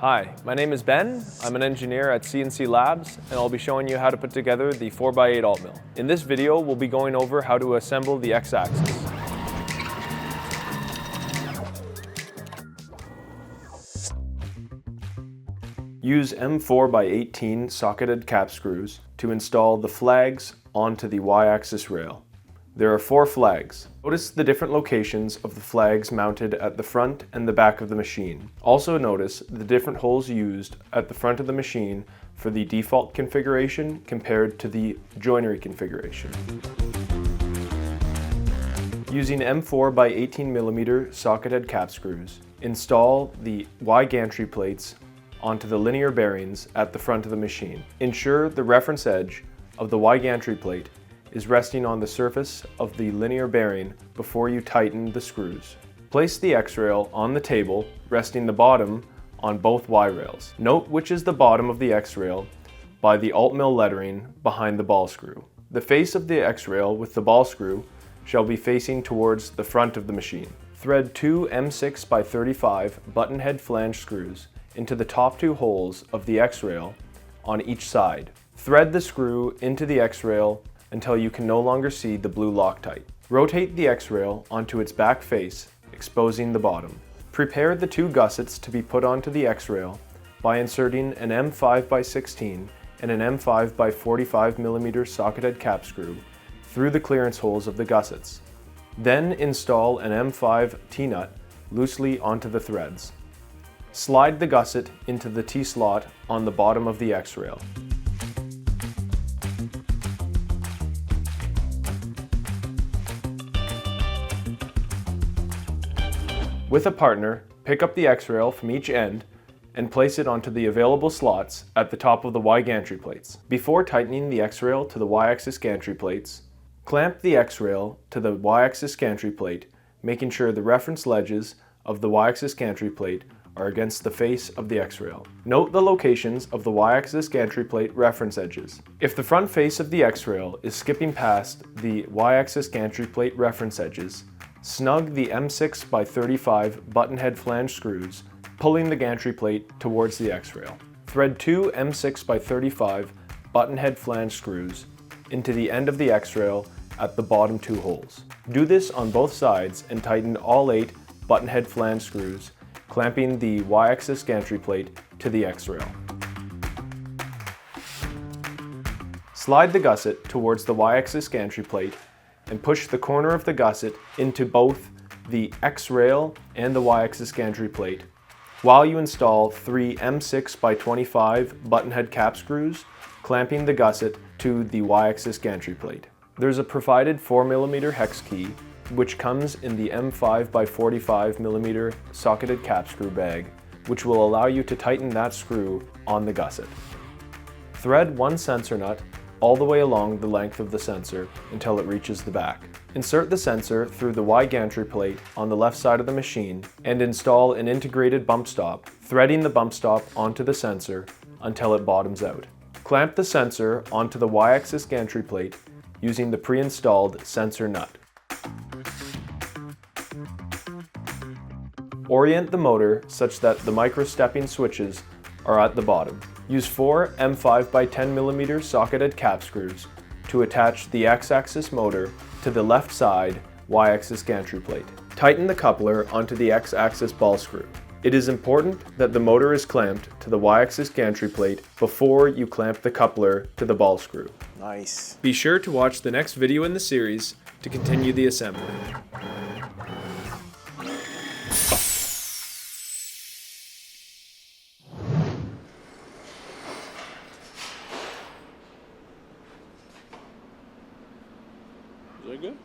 Hi, my name is Ben. I'm an engineer at Sienci Labs, and I'll be showing you how to put together the 4x8 AltMill. In this video, we'll be going over how to assemble the X-axis. Use M4x18 socketed cap screws to install the flags onto the Y-axis rail. There are 4 flags. Notice the different locations of the flags mounted at the front and the back of the machine. Also notice the different holes used at the front of the machine for the default configuration compared to the joinery configuration. Using M4x18mm socketed cap screws, install the Y gantry plates onto the linear bearings at the front of the machine. Ensure the reference edge of the Y gantry plate is resting on the surface of the linear bearing before you tighten the screws. Place the X-rail on the table, resting the bottom on both Y rails. Note which is the bottom of the X-rail by the AltMill lettering behind the ball screw. The face of the X-rail with the ball screw shall be facing towards the front of the machine. Thread 2 M6x35 button head flange screws into the top 2 holes of the X-rail on each side. Thread the screw into the X-rail until you can no longer see the blue Loctite. Rotate the X-rail onto its back face, exposing the bottom. Prepare the 2 gussets to be put onto the X-rail by inserting an M5x16 and an M5x45mm socketed cap screw through the clearance holes of the gussets. Then install an M5 T-nut loosely onto the threads. Slide the gusset into the T-slot on the bottom of the X-rail. With a partner, pick up the X-rail from each end and place it onto the available slots at the top of the Y gantry plates. Before tightening the X-rail to the Y-axis gantry plates, clamp the X-rail to the Y-axis gantry plate, making sure the reference ledges of the Y-axis gantry plate are against the face of the X-rail. Note the locations of the Y-axis gantry plate reference edges. If the front face of the X-rail is skipping past the Y-axis gantry plate reference edges, snug the M6x35 button head flange screws, pulling the gantry plate towards the X-rail. Thread 2 M6x35 button head flange screws into the end of the X-rail at the bottom 2 holes. Do this on both sides and tighten all 8 button head flange screws, clamping the Y-axis gantry plate to the X-rail. Slide the gusset towards the Y-axis gantry plate and push the corner of the gusset into both the X-rail and the Y-axis gantry plate while you install 3 M6x25 button head cap screws, clamping the gusset to the Y-axis gantry plate. There's a provided 4mm hex key which comes in the M5x45mm socketed cap screw bag, which will allow you to tighten that screw on the gusset. Thread 1 sensor nut all the way along the length of the sensor until it reaches the back. Insert the sensor through the Y gantry plate on the left side of the machine and install an integrated bump stop, threading the bump stop onto the sensor until it bottoms out. Clamp the sensor onto the Y-axis gantry plate using the pre-installed sensor nut. Orient the motor such that the micro-stepping switches are at the bottom. Use 4 M5x10mm socketed cap screws to attach the X-axis motor to the left side Y-axis gantry plate. Tighten the coupler onto the X-axis ball screw. It is important that the motor is clamped to the Y-axis gantry plate before you clamp the coupler to the ball screw. Nice. Be sure to watch the next video in the series to continue the assembly. Is that good?